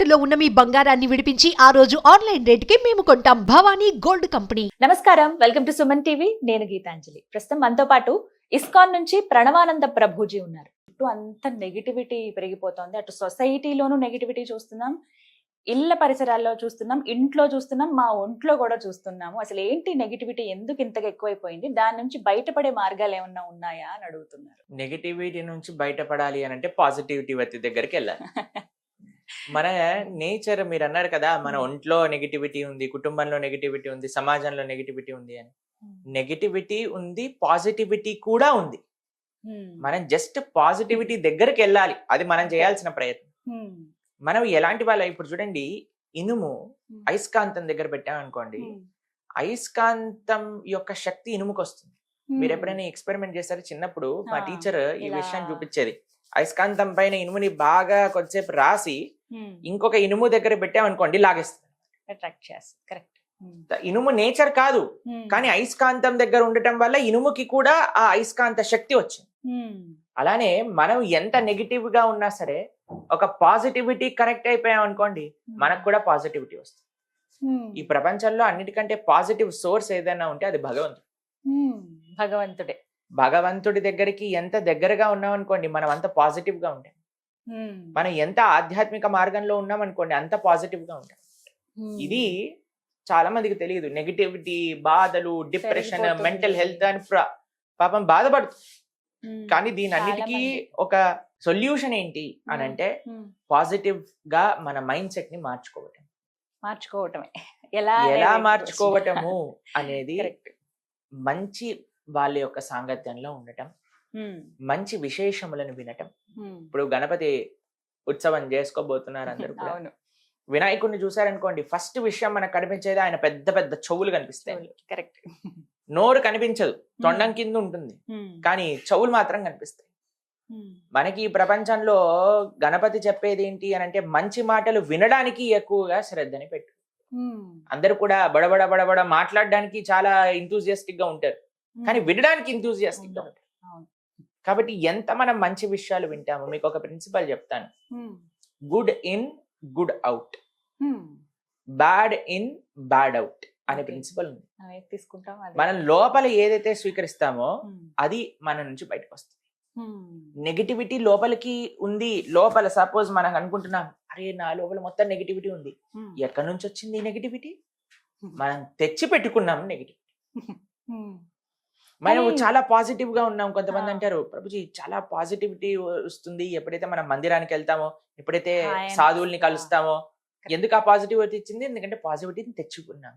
తాకట్టులో ఉన్న మీ బంగారాన్ని విడిపించి ఆ రోజు ఆన్లైన్ రేటుకి మేము కొంటాం. Bhavani gold company. నమస్కారం, వెల్కమ్ టు సుమన్ టీవీ. నేను గీతాంజలి. ప్రస్తుతం మనతో పాటు ఇస్కాన్ నుంచి ప్రణవానంద ప్రభుజీ ఉన్నారు. ఇటు అంత నెగిటివిటీ పెరిగిపోతోంది. అటు సొసైటీలోనూ నెగిటివిటీ చూస్తున్నాం, ఇళ్ల పరిసరాల్లో చూస్తున్నాం, ఇంట్లో చూస్తున్నాం, మా ఒంట్లో కూడా చూస్తున్నాము. అసలు ఏంటి నెగిటివిటీ, ఎందుకు ఇంతగా ఎక్కువైపోయింది, దాని నుంచి బయటపడే మార్గాలు ఏమన్నా ఉన్నాయా అని అడుగుతున్నారు. నెగిటివిటీ నుంచి బయటపడాలి అని అంటే పాజిటివిటీ వ్యక్తి దగ్గరికి వెళ్ళాలి. మన నేచర్, మీరు అన్నారు కదా, మన ఒంట్లో నెగిటివిటీ ఉంది, కుటుంబంలో నెగిటివిటీ ఉంది, సమాజంలో నెగిటివిటీ ఉంది అని. నెగిటివిటీ ఉంది, పాజిటివిటీ కూడా ఉంది. మనం జస్ట్ పాజిటివిటీ దగ్గరికి వెళ్ళాలి. అది మనం చేయాల్సిన ప్రయత్నం. మనం ఎలాంటి వాళ్ళ, ఇప్పుడు చూడండి, ఇనుము అయస్కాంతం దగ్గర పెట్టామనుకోండి, అయస్కాంతం యొక్క శక్తి ఇనుముకు వస్తుంది. మీరు ఎప్పుడైనా ఎక్స్పెరిమెంట్ చేస్తారో? చిన్నప్పుడు మా టీచర్ ఈ విషయాన్ని చూపించేది. అయస్కాంతం పైన ఇనుముని బాగా కొద్దిసేపు రాసి ఇంకొక ఇనుము దగ్గర పెట్టామనుకోండి, లాగేస్తుంది. ఇనుము నేచర్ కాదు, కానీ అయస్కాంతం దగ్గర ఉండటం వల్ల ఇనుముకి కూడా ఆ అయస్కాంత శక్తి వచ్చింది. అలానే మనం ఎంత నెగిటివ్ గా ఉన్నా సరే, ఒక పాజిటివిటీ కనెక్ట్ అయిపోయాం అనుకోండి, మనకు కూడా పాజిటివిటీ వస్తుంది. ఈ ప్రపంచంలో అన్నిటికంటే పాజిటివ్ సోర్స్ ఏదైనా ఉంటే అది భగవంతుడే. భగవంతుడి దగ్గరికి ఎంత దగ్గరగా ఉన్నాం అనుకోండి, మనం అంత పాజిటివ్ గా ఉంటాం. మనం ఎంత ఆధ్యాత్మిక మార్గంలో ఉన్నాం అనుకోండి, అంత పాజిటివ్ గా ఉంటాం. ఇది చాలా మందికి తెలియదు. నెగిటివిటీ, బాధలు, డిప్రెషన్, మెంటల్ హెల్త్ అని పాపం బాధపడుతుంది. కానీ దీని అన్నిటికీ ఒక సొల్యూషన్ ఏంటి అని అంటే, పాజిటివ్ గా మన మైండ్ సెట్ ని మార్చుకోవటమే. ఎలా మార్చుకోవటము అనేది, మంచి వాళ్ళ యొక్క సాంగత్యంలో ఉండటం, మంచి విశేషములను వినటం. ఇప్పుడు గణపతి ఉత్సవం చేసుకోబోతున్నారు అందరూ కూడా. వినాయకుడిని చూసారనుకోండి, ఫస్ట్ విషయం మనకు కనిపించేది ఆయన పెద్ద పెద్ద చెవులు కనిపిస్తాయి. కరెక్ట్. నోరు కనిపించదు, తొండం కింద ఉంటుంది, కానీ చెవులు మాత్రం కనిపిస్తాయి. మనకి ఈ ప్రపంచంలో గణపతి చెప్పేది ఏంటి అని అంటే, మంచి మాటలు వినడానికి ఎక్కువగా శ్రద్ధని పెట్టు. అందరూ కూడా బడబడ బడబడ మాట్లాడడానికి చాలా ఇంతూజియాస్టిక్ గా ఉంటారు, కానీ వినడానికి ఇంతూజియాస్టిక్ గా ఉంటారు. కాబట్టి ఎంత మనం మంచి విషయాలు వింటామో, మీకు ఒక ప్రిన్సిపల్ చెప్తాను. Good in, good out. Bad in, bad out అనే ప్రిన్సిపల్ ఉంది. మనం లోపల ఏదైతే స్వీకరిస్తామో అది మన నుంచి బయటకు వస్తుంది. నెగిటివిటీ లోపలికి ఉంది. లోపల సపోజ్ మనం అనుకుంటున్నాం, అరే నా లోపల మొత్తం నెగిటివిటీ ఉంది. ఎక్కడి నుంచి వచ్చింది ఈ నెగిటివిటీ? మనం తెచ్చి పెట్టుకున్నాం నెగిటివిటీ. మనం చాలా పాజిటివ్ గా ఉన్నాం. కొంతమంది అంటారు, ప్రభుజీ చాలా పాజిటివిటీ వస్తుంది ఎప్పుడైతే మనం మందిరానికి వెళ్తామో, ఎప్పుడైతే సాధువుల్ని కలుస్తామో. ఎందుకు ఆ పాజిటివిటీ ఇచ్చింది? ఎందుకంటే పాజిటివిటీని తెచ్చుకున్నాం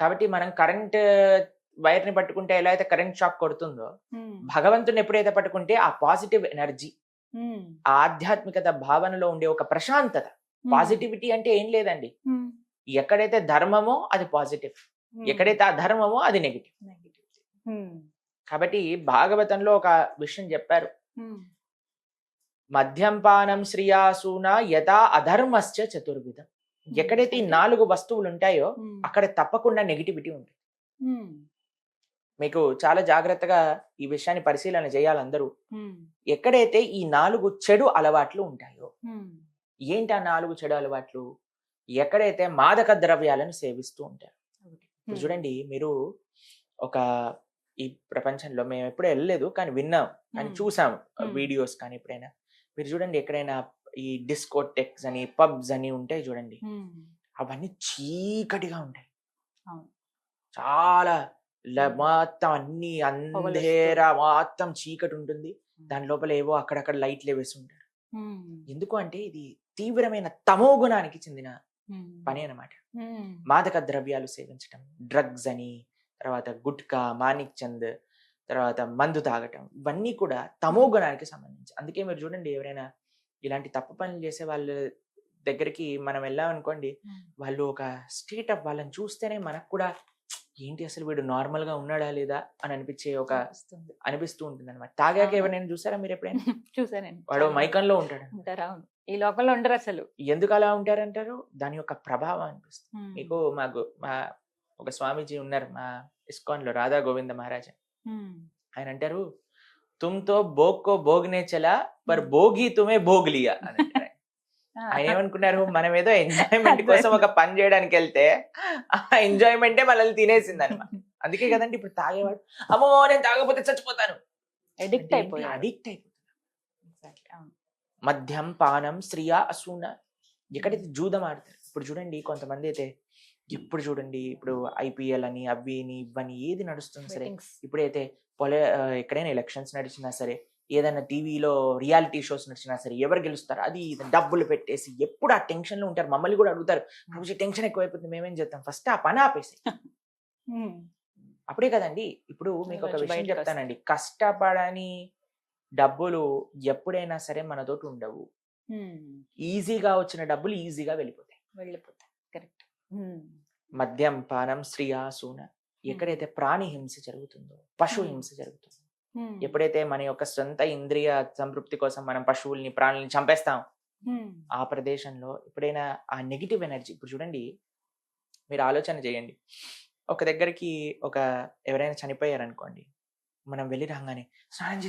కాబట్టి. మనం కరెంట్ వైర్ ని పట్టుకుంటే ఎలా అయితే కరెంట్ షాక్ కొడుతుందో, భగవంతుని ఎప్పుడైతే పట్టుకుంటే ఆ పాజిటివ్ ఎనర్జీ, ఆధ్యాత్మికత భావనలో ఉండే ఒక ప్రశాంతత. పాజిటివిటీ అంటే ఏం లేదండి, ఎక్కడైతే ధర్మమో అది పాజిటివ్, ఎక్కడైతే అధర్మమో అది నెగిటివ్. కాబట్టి భాగవతంలో ఒక విషయం చెప్పారు, మద్యంపానం శ్రియాసూన యథా అధర్మశ్చ చతుర్విధం. ఎక్కడైతే ఈ 4 వస్తువులు ఉంటాయో అక్కడ తప్పకుండా నెగిటివిటీ ఉంటుంది. మీకు చాలా జాగ్రత్తగా ఈ విషయాన్ని పరిశీలన చేయాలి అందరూ. ఎక్కడైతే ఈ 4 చెడు అలవాట్లు ఉంటాయో, ఏంటి ఆ 4 చెడు అలవాట్లు? ఎక్కడైతే మాదక ద్రవ్యాలను సేవిస్తూ ఉంటారు. చూడండి, మీరు ఒక ఈ ప్రపంచంలో మేము ఎప్పుడూ వెళ్ళలేదు, కానీ విన్నాం, కానీ చూసాం వీడియోస్. కానీ ఎప్పుడైనా మీరు చూడండి, ఎక్కడైనా ఈ డిస్కోటెక్స్ అని, పబ్స్ అని ఉంటాయి చూడండి, అవన్నీ చీకటిగా ఉంటాయి. చాలా మొత్తం అన్ని అంధేరా, మొత్తం చీకటి ఉంటుంది. దాని లోపల ఏవో అక్కడక్కడ లైట్లు వేసి ఉంటారు. ఎందుకు అంటే ఇది తీవ్రమైన తమో గుణానికి చెందిన పని అన్నమాట. మాదక ద్రవ్యాలు సేవించటం, డ్రగ్స్ అని, తర్వాత గుట్కా, మాణిక్ చంద్, తర్వాత మందు తాగటం, ఇవన్నీ కూడా తమో గుణానికి సంబంధించి. అందుకే మీరు చూడండి, ఎవరైనా ఇలాంటి తప్పు పనులు చేసే వాళ్ళ దగ్గరికి మనం వెళ్ళామనుకోండి, వాళ్ళు ఒక స్టేట్ ఆఫ్ వాళ్ళని చూస్తేనే మనకు కూడా ఏంటి అసలు వీడు నార్మల్ గా ఉన్నాడా లేదా అని అనిపిస్తూ ఉంటుంది అనమాట. తాగాక ఎవరైనా చూసారా మీరు ఎప్పుడైనా? చూసానండి. వాడు మైకంలో ఉంటాడు, ఈ లోకంలో ఉండరు అసలు. ఎందుకు అలా ఉంటారంటారు? దాని యొక్క ప్రభావం అనిపిస్తుంది మీకు. మా ఒక స్వామీజీ ఉన్నారు మా ఇస్కాన్ లో, రాధా గోవింద మహారాజ్. ఆయన అంటారు, తుమ్తో భోగ్ కో భోగ్నే చలా పర్ భోగి తుమే భోగ్ లియా అని అంటారు. ఆయన ఏమనుకున్నారు, మనం ఏదో ఎంజాయ్మెంట్ అదే. కోసం ఒక పని చేయడానికి వెళ్తే ఆ ఎంజాయ్మెంటే మనల్ని తినేసింది అనమాట. అందుకే కదండి ఇప్పుడు తాగేవాడు, అమ్మో నేను తాగకపోతే చచ్చిపోతాను, ఎడిక్ట్ అయిపోయాడు. అడిక్ట్ అయిపోతాడు. Exactly. అవును. మద్యం పానం స్త్రీయా అసూన, ఎక్కడైతే జూదం ఆడతారు. ఇప్పుడు చూడండి కొంతమంది అయితే ఎప్పుడు చూడండి ఇప్పుడు ఐపీఎల్ అని అవి ఇవని ఏది నడుస్తుంది సరే, Bettings. ఇప్పుడైతే ఎక్కడైనా ఎలక్షన్స్ నడిచినా సరే, ఏదైనా టీవీలో రియాలిటీ షోస్ నడిచినా సరే, ఎవరు గెలుస్తారు అది ఇది డబ్బులు పెట్టేసి ఎప్పుడు ఆ టెన్షన్ లో ఉంటారు. మమ్మల్ని కూడా అడుగుతారు, రోజు టెన్షన్ ఎక్కువైపోతుంది మేమేం చేస్తాం, ఫస్ట్ ఆ పని ఆపేసి అప్పుడే కదండి. ఇప్పుడు మీకు ఒక రోజు విషయం బయటకు చెప్తానండి, కష్టపడని డబ్బులు ఎప్పుడైనా సరే మనతోటి ఉండవు. ఈజీగా వచ్చిన డబ్బులు ఈజీగా వెళ్ళిపోతాయి. వెళ్ళిపోతాయి. కరెక్ట్. మద్యం పానం స్త్రీయా సూన, ఎక్కడైతే ప్రాణి హింస జరుగుతుందో, పశు హింస జరుగుతుందో, ఎప్పుడైతే మన యొక్క సొంత ఇంద్రియ సంతృప్తి కోసం మనం పశువుల్ని ప్రాణుల్ని చంపేస్తాం, ఆ ప్రదేశంలో ఎప్పుడైనా ఆ నెగిటివ్ ఎనర్జీ, ఇప్పుడు చూడండి మీరు ఆలోచన చేయండి, ఒక దగ్గరికి ఎవరైనా చనిపోయారు అనుకోండి, మనం వెళ్ళి రాగానే స్నానం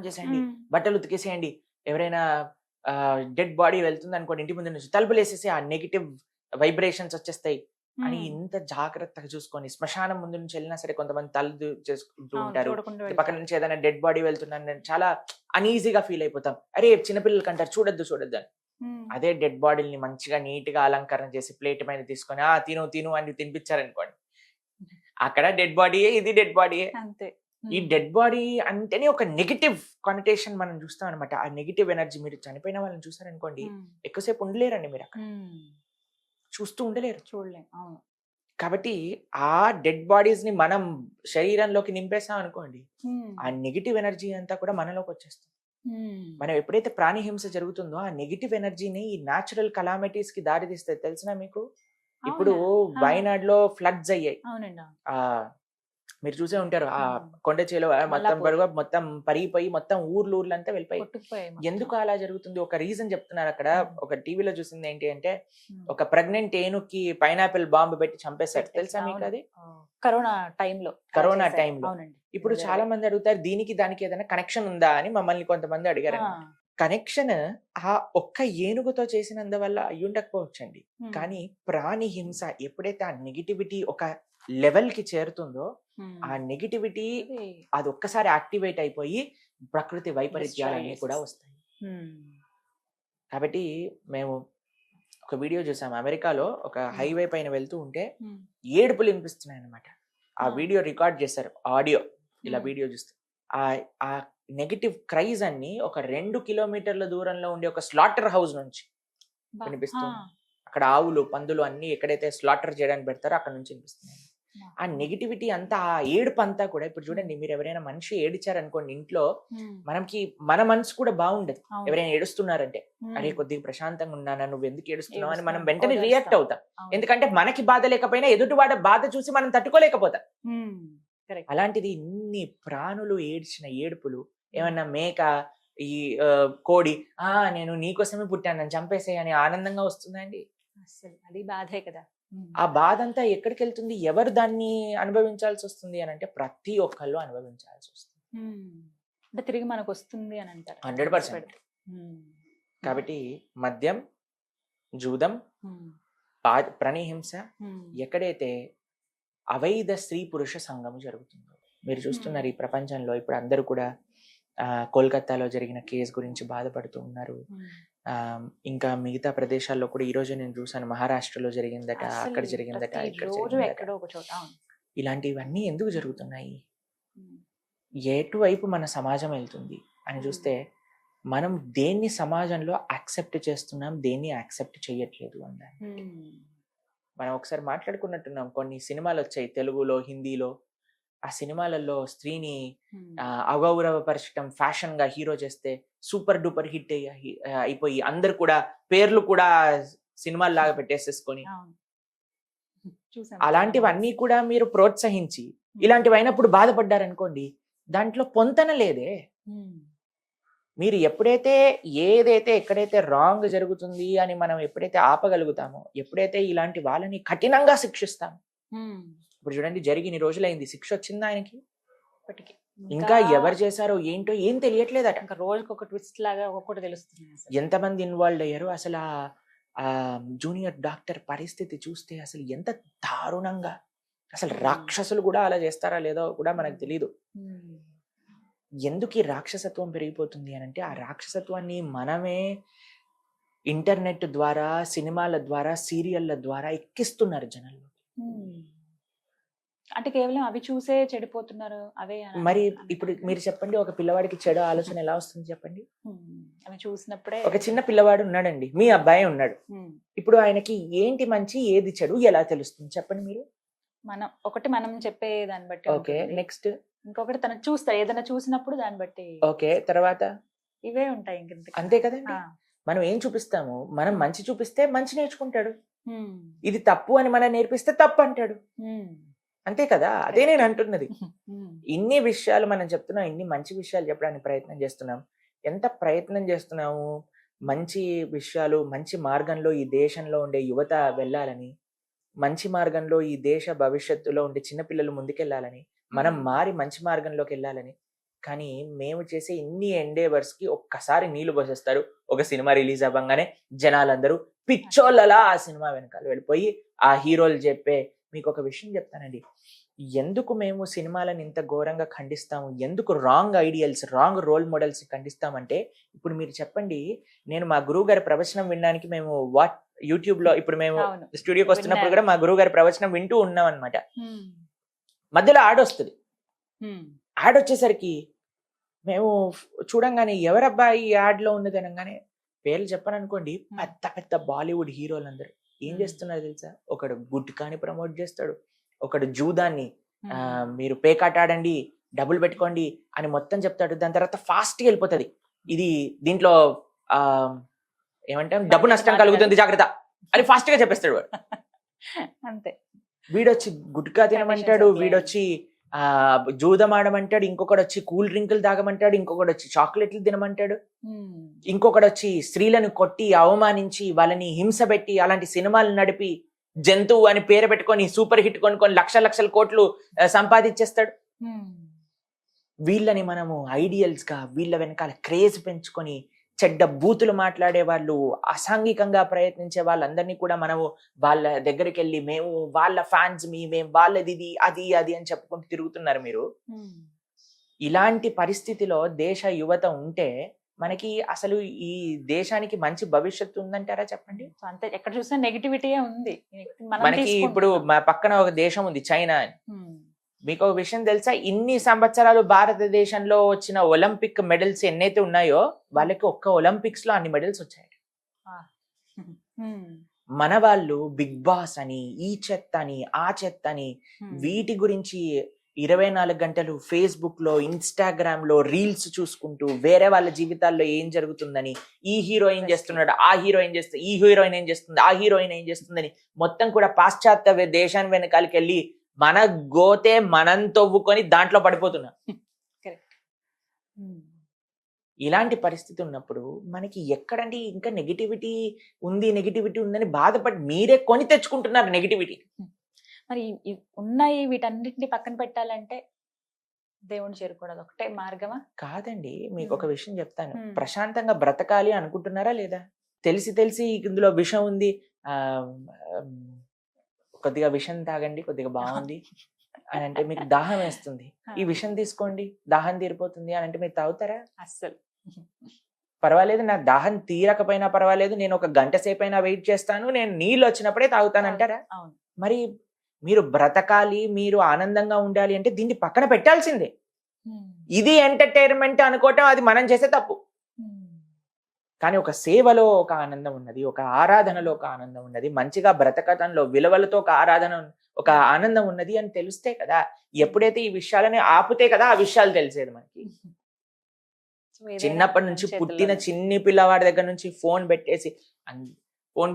చేసేయండి బట్టలు ఉతికేసేయండి, ఎవరైనా డెడ్ బాడీ వెళ్తుంది అనుకోండి ఇంటి ముందు నుంచి తలుపులు వేసేసి ఆ నెగిటివ్ వైబ్రేషన్స్ వచ్చేస్తాయి అని ఇంత జాగ్రత్తగా చూసుకొని, శ్మశానం ముందు నుంచి వెళ్ళినా సరే కొంతమంది తల చేసుకుంటూ ఉంటారు, పక్కన నుంచి ఏదైనా డెడ్ బాడీ వెళ్తున్నాను చాలా అనీజీగా ఫీల్ అయిపోతాం, అరే చిన్నపిల్లలకి అంటారు చూడొద్దు అని. అదే డెడ్ బాడీని మంచిగా నీట్ గా అలంకరణ చేసి ప్లేట్ పైన తీసుకొని తిను అని తినిపించారనుకోండి, అక్కడ డెడ్ బాడీయే, ఇది డెడ్ బాడీయే. అంతే. ఈ డెడ్ బాడీ అంటేనే ఒక నెగిటివ్ కానిటేషన్ మనం చూస్తాం అనమాట. ఆ నెగిటివ్ ఎనర్జీ, మీరు చనిపోయిన వాళ్ళని చూసారనుకోండి ఎక్కువసేపు ఉండలేరండి, మీరు అక్కడ చూస్తూ ఉండలేరు, చూడలేం. అవును. కాబట్టి ఆ డెడ్ బాడీస్ ని మనం శరీరంలోకి నింపేసాం అనుకోండి, ఆ నెగిటివ్ ఎనర్జీ అంతా కూడా మనలోకి వచ్చేస్తుంది. మనం ఎప్పుడైతే ప్రాణిహింస జరుగుతుందో ఆ నెగిటివ్ ఎనర్జీని ఈ న్యాచురల్ కలామిటీస్ కి దారి తీస్తే తెలిసిన మీకు, ఇప్పుడు వైనాడ్ లో ఫ్లడ్స్ అయ్యాయి, అవునండి. ఆ మీరు చూసే ఉంటారు, ఆ కొండ చేలో మొత్తం పరిగిపోయి మొత్తం ఊర్లంతా వెళ్ళిపోయి. ఎందుకు అలా జరుగుతుంది, ఒక రీజన్ చెప్తున్నారు అక్కడ. ఒక టీవీలో చూసింది ఏంటి అంటే, ఒక ప్రెగ్నెంట్ ఏనుక్కి పైనాపిల్ బాంబు పెట్టి చంపేశారు, తెలుసా మీకు అది? కరోనా టైంలో. ఇప్పుడు చాలా మంది అడుగుతారు దీనికి దానికి ఏదైనా కనెక్షన్ ఉందా అని మమ్మల్ని కొంతమంది అడిగారు. కనెక్షన్ ఆ ఒక్క ఏనుగుతో చేసినందువల్ల అయ్యి ఉండకపోవచ్చండి, కానీ ప్రాణి హింస ఎప్పుడైతే ఆ నెగిటివిటీ ఒక లెవెల్ కి చేరుతుందో, ఆ నెగిటివిటీ అది ఒక్కసారి యాక్టివేట్ అయిపోయి ప్రకృతి వైపరీత్యాలన్నీ కూడా వస్తాయి. కాబట్టి మేము ఒక వీడియో చూసాము, అమెరికాలో ఒక హైవే పైన వెళ్తూ ఉంటే ఏడుపులు వినిపిస్తున్నాయి అనమాట. ఆ వీడియో రికార్డ్ చేశారు, ఆడియో ఇలా వీడియో చూస్తే ఆ నెగిటివ్ క్రైజ్ అన్ని ఒక 2 కిలోమీటర్ల దూరంలో ఉండే ఒక స్లాటర్ హౌస్ నుంచి వినిపిస్తుంది. అక్కడ ఆవులు పందులు అన్ని ఎక్కడైతే స్లాటర్ చేయడానికి పెడతారో అక్కడ నుంచి వినిపిస్తున్నాయి. ఆ నెగిటివిటీ అంతా, ఆ ఏడుపు అంతా కూడా, ఇప్పుడు చూడండి మీరు ఎవరైనా మనిషి ఏడిచారనుకోండి ఇంట్లో, మన మనసు కూడా బాగుండదు. ఎవరైనా ఏడుస్తున్నారంటే అరే కొద్దిగా ప్రశాంతంగా ఉన్నానా, నువ్వు ఎందుకు ఏడుస్తున్నావు అని మనం వెంటనే రియాక్ట్ అవుతాం. ఎందుకంటే మనకి బాధ లేకపోయినా ఎదుటివాడ బాధ చూసి మనం తట్టుకోలేకపోతాం. అలాంటిది ఇన్ని ప్రాణులు ఏడ్చిన ఏడుపులు, ఏమన్నా మేక ఈ కోడి నేను నీకోసమే పుట్టాను నన్ను చంపేసే అని ఆనందంగా వస్తుందండి? అసలు అది బాధే కదా. ఆ బాధ అంతా ఎక్కడికి వెళ్తుంది, ఎవరు దాన్ని అనుభవించాల్సి వస్తుంది అని అంటే ప్రతి ఒక్కళ్ళు అనుభవించాల్సి వస్తుంది. అంటే తిరిగి మనకు వస్తుంది అని అంటారు 100%. కాబట్టి మద్యం, జూదం, ప్రాణిహింస, ఎక్కడైతే అవైధ స్త్రీ పురుష సంఘం జరుగుతుందో మీరు చూస్తున్నారు ఈ ప్రపంచంలో. ఇప్పుడు అందరూ కూడా కోల్కతాలో జరిగిన కేసు గురించి బాధపడుతూ ఉన్నారు. ఇంకా మిగతా ప్రదేశాల్లో కూడా ఈ రోజు నేను చూసాను, మహారాష్ట్రలో జరిగిందట, అక్కడ జరిగిందట, ఇక్కడ జరిగిందట. ఇలాంటివన్నీ ఎందుకు జరుగుతున్నాయి, ఎటువైపు మన సమాజం వెళ్తుంది అని చూస్తే, మనం దేన్ని సమాజంలో యాక్సెప్ట్ చేస్తున్నాం, దేన్ని యాక్సెప్ట్ చేయట్లేదు అన్నారు. మనం ఒకసారి మాట్లాడుకున్నట్టున్నాం, కొన్ని సినిమాలు వచ్చాయి తెలుగులో, హిందీలో. ఆ సినిమాలలో స్త్రీని అగౌరవపరచడం ఫ్యాషన్ గా హీరో చేస్తే సూపర్ డూపర్ హిట్ అయిపోయి అందరు కూడా పేర్లు కూడా సినిమాలు లాగా పెట్టేసేసుకొని, అలాంటివన్నీ కూడా మీరు ప్రోత్సహించి ఇలాంటివి అయినప్పుడు బాధపడ్డారనుకోండి, దాంట్లో పొంతన లేదే. మీరు ఎప్పుడైతే ఏదైతే ఎక్కడైతే రాంగ్ జరుగుతుంది అని మనం ఎప్పుడైతే ఆపగలుగుతామో, ఎప్పుడైతే ఇలాంటి వాళ్ళని కఠినంగా శిక్షిస్తామో, ఇప్పుడు చూడండి జరిగిన రోజులైంది, శిక్ష వచ్చిందా ఆయనకి? ఇంకా ఎవరు చేశారో ఏంటో ఏం తెలియట్లేదట. ఇంకా రోజుకి ఒక ట్విస్ట్ లాగా ఒక్కొక్కటి తెలుస్తుంది అసలు. ఎంతమంది ఇన్వాల్వ్ అయ్యారు అసలు ఆ జూనియర్ డాక్టర్ పరిస్థితి చూస్తే అసలు ఎంత దారుణంగా, అసలు రాక్షసులు కూడా అలా చేస్తారా లేదో కూడా మనకు తెలియదు. ఎందుకు ఈ రాక్షసత్వం పెరిగిపోతుంది అని అంటే, ఆ రాక్షసత్వాన్ని మనమే ఇంటర్నెట్ ద్వారా, సినిమాల ద్వారా, సీరియళ్ళ ద్వారా ఎక్కిస్తున్నారు జనాల్లో. అంటే కేవలం అవి చూసే చెడిపోతున్నారు అవే మరి ఇప్పుడు మీరు చెప్పండి, ఒక పిల్లవాడికి చెడు ఆలోచన ఎలా వస్తుంది చెప్పండి? అవి చూసినప్పుడే. ఒక చిన్న పిల్లవాడు ఉన్నాడండి, మీ అబ్బాయి ఉన్నాడు. ఇప్పుడు ఆయనకి ఏంటి మంచి ఏది చెడు ఎలా తెలుస్తుంది చెప్పండి మీరు? మనం చెప్పే దాన్ని బట్టి. ఓకే, నెక్స్ట్ ఇంకొకటి తను చూస్తాడు, ఏదైనా చూసినప్పుడు దాన్ని బట్టి. ఓకే, తర్వాత ఇవే ఉంటాయి ఇంక. అంతే కదండి. మనం ఏం చూపిస్తాము, మనం మంచి చూపిస్తే మంచి నేర్చుకుంటాడు, ఇది తప్పు అని మనం నేర్పిస్తే తప్పు అంటాడు. అంతే కదా, అదే నేను అంటున్నది. ఇన్ని విషయాలు మనం చెప్తున్నాం, ఇన్ని మంచి విషయాలు చెప్పడానికి ప్రయత్నం చేస్తున్నాం. ఎంత ప్రయత్నం చేస్తున్నాము మంచి విషయాలు, మంచి మార్గంలో ఈ దేశంలో ఉండే యువత వెళ్ళాలని, మంచి మార్గంలో ఈ దేశ భవిష్యత్తులో ఉండే చిన్నపిల్లలు ముందుకెళ్ళాలని, మనం మారి మంచి మార్గంలోకి వెళ్ళాలని. కానీ మేము చేసే ఇన్ని ఎండేవర్స్ కి ఒక్కసారి నీళ్లు పోసేస్తారు. ఒక సినిమా రిలీజ్ అవ్వగానే జనాలందరూ పిచ్చోళ్ళలా ఆ సినిమా వెనకాల వెళ్ళిపోయి ఆ హీరోలు చెప్పే. మీకు ఒక విషయం చెప్తానండి, ఎందుకు మేము సినిమాలను ఇంత ఘోరంగా ఖండిస్తాము, ఎందుకు wrong ideals, wrong role models ఖండిస్తామంటే, ఇప్పుడు మీరు చెప్పండి, నేను మా గురువు గారి ప్రవచనం వినడానికి మేము యూట్యూబ్ లో ఇప్పుడు మేము స్టూడియోకి వస్తున్నప్పుడు కూడా మా గురువు గారి ప్రవచనం వింటూ ఉన్నాం అనమాట. మధ్యలో యాడ్ వస్తుంది. యాడ్ వచ్చేసరికి మేము చూడంగానే ఎవరబ్బా ఈ యాడ్ లో ఉన్నది అనగానే పేర్లు చెప్పను అనుకోండి, పెద్ద పెద్ద బాలీవుడ్ హీరోలందరూ ఏం చేస్తున్నారు తెలుసా? ఒకడు గుట్కాని ప్రమోట్ చేస్తాడు, ఒకడు జూదాన్ని మీరు పేకాట ఆడండి, డబ్బులు పెట్టుకోండి అని మొత్తం చెప్తాడు. దాని తర్వాత ఫాస్ట్ గా వెళ్ళిపోతుంది. ఇది దీంట్లో ఏమంటాం, డబ్బు నష్టం కలుగుతుంది జాగ్రత్త అని ఫాస్ట్ గా చెప్పేస్తాడు వాడు. అంతే. వీడొచ్చి గుట్కా తినమంటాడు, వీడొచ్చి జూదం ఆడమంటాడు, ఇంకొకడు వచ్చి కూల్ డ్రింకులు తాగమంటాడు, ఇంకొకడు వచ్చి చాక్లెట్లు తినమంటాడు, ఇంకొకడు వచ్చి స్త్రీలను కొట్టి అవమానించి వాళ్ళని హింస పెట్టి అలాంటి సినిమాలు నడిపి జంతువు అని పేరు పెట్టుకొని సూపర్ హిట్ కొనుక్కొని లక్షల కోట్లు సంపాదించేస్తాడు. వీళ్ళని మనము ఐడియల్స్ గా, వీళ్ళ వెనకాల క్రేజ్ పెంచుకొని చెడ్డ బూతులు మాట్లాడే వాళ్ళు, అసాంఘికంగా ప్రయత్నించే వాళ్ళందరినీ కూడా మనము వాళ్ళ దగ్గరికి వెళ్ళి మేము వాళ్ళ ఫ్యాన్స్, మేము వాళ్ళది ఇది అది అది అని చెప్పుకుంటూ తిరుగుతున్నారు మీరు. ఇలాంటి పరిస్థితిలో దేశ యువత ఉంటే మనకి అసలు ఈ దేశానికి మంచి భవిష్యత్తు ఉందంటారా చెప్పండి? అంతే, ఎక్కడ చూసినా నెగిటివిటీ ఉంది. మనకి ఇప్పుడు మా పక్కన ఒక దేశం ఉంది చైనా అని. మీకు ఒక విషయం తెలుసా, ఇన్ని సంవత్సరాలు భారతదేశంలో వచ్చిన ఒలింపిక్ మెడల్స్ ఎన్నైతే ఉన్నాయో వాళ్ళకి ఒక్క ఒలింపిక్స్ లో అన్ని మెడల్స్ వచ్చాయి. మన వాళ్ళు బిగ్ బాస్ అని, ఈ చెత్త అని, ఆ చెత్త అని, వీటి గురించి 24 గంటలు ఫేస్బుక్ లో, ఇన్స్టాగ్రామ్ లో రీల్స్ చూసుకుంటూ వేరే వాళ్ళ జీవితాల్లో ఏం జరుగుతుందని, ఈ హీరో ఏం చేస్తున్నాడు, ఆ హీరో ఏం చేస్తుంది, ఈ హీరోయిన్ ఏం చేస్తుంది, ఆ హీరోయిన్ ఏం చేస్తుందని మొత్తం కూడా పాశ్చాత్య దేశాన్ని వెనకాలకి వెళ్ళి మన గోతే మనం తవ్వుకొని దాంట్లో పడిపోతున్నాం. ఇలాంటి పరిస్థితి ఉన్నప్పుడు మనకి ఎక్కడండి ఇంకా నెగిటివిటీ ఉందని బాధపడి మీరే కొని తెచ్చుకుంటున్నారు నెగిటివిటీ. మరి ఉన్నాయి వీటన్నిటిని పక్కన పెట్టాలంటే దేవుని చేరుకోవడం ఒకటే మార్గమా? కాదండి, మీకు ఒక విషయం చెప్తాను. ప్రశాంతంగా బ్రతకాలి అనుకుంటున్నారా లేదా? తెలిసి ఇందులో విషం ఉంది, కొద్దిగా విషం తాగండి, కొద్దిగా బాగుంది అని అంటే మీకు దాహం వేస్తుంది, ఈ విషం తీసుకోండి దాహం తీరిపోతుంది అని అంటే మీరు తాగుతారా? అస్సలు. పర్వాలేదు, నాకు దాహం తీరకపోయినా పర్వాలేదు, నేను ఒక గంట సేపు అయినా వెయిట్ చేస్తాను, నేను నీళ్ళు వచ్చినప్పుడే తాగుతానంటారా? మరి మీరు బ్రతకాలి, మీరు ఆనందంగా ఉండాలి అంటే దీన్ని పక్కన పెట్టాల్సిందే. ఇది ఎంటర్టైన్మెంట్ అనుకోవటం అది మనం చేసే తప్పు. కానీ ఒక సేవలో ఒక ఆనందం ఉన్నది, ఒక ఆరాధనలో ఒక ఆనందం ఉన్నది, మంచిగా బ్రతకటంలో విలువలతో ఒక ఒక ఆనందం ఉన్నది అని తెలిస్తే కదా, ఎప్పుడైతే ఈ విషయాలని ఆపితే కదా ఆ విషయాలు తెలిసేది మనకి. చిన్నప్పటి నుంచి పుట్టిన చిన్ని పిల్లవాడి దగ్గర నుంచి ఫోన్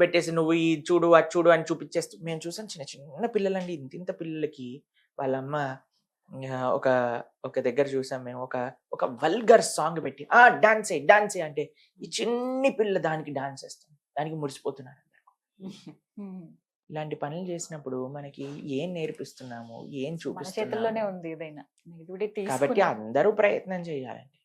పెట్టేసి నువ్వు ఈ చూడు అది చూడు అని చూపించేస్తూ మేము చూసాం. చిన్న పిల్లలండి, ఇంత పిల్లలకి వాళ్ళ అమ్మ ఒక దగ్గర చూసాం మేము, ఒక వల్గర్ సాంగ్ పెట్టి డాన్స్ అంటే ఈ చిన్ని పిల్ల దానికి డాన్స్ వేస్తాం, దానికి మురిసిపోతున్నారు. ఇలాంటి పనులు చేసినప్పుడు మనకి ఏం నేర్పిస్తున్నాము, ఏం మన చేతుల్లోనే చూపిస్తున్నాము. ఉంది ఏదైనా నెగిటివిటీ కాబట్టి తీసుకుని అందరూ ప్రయత్నం చేయాలండి.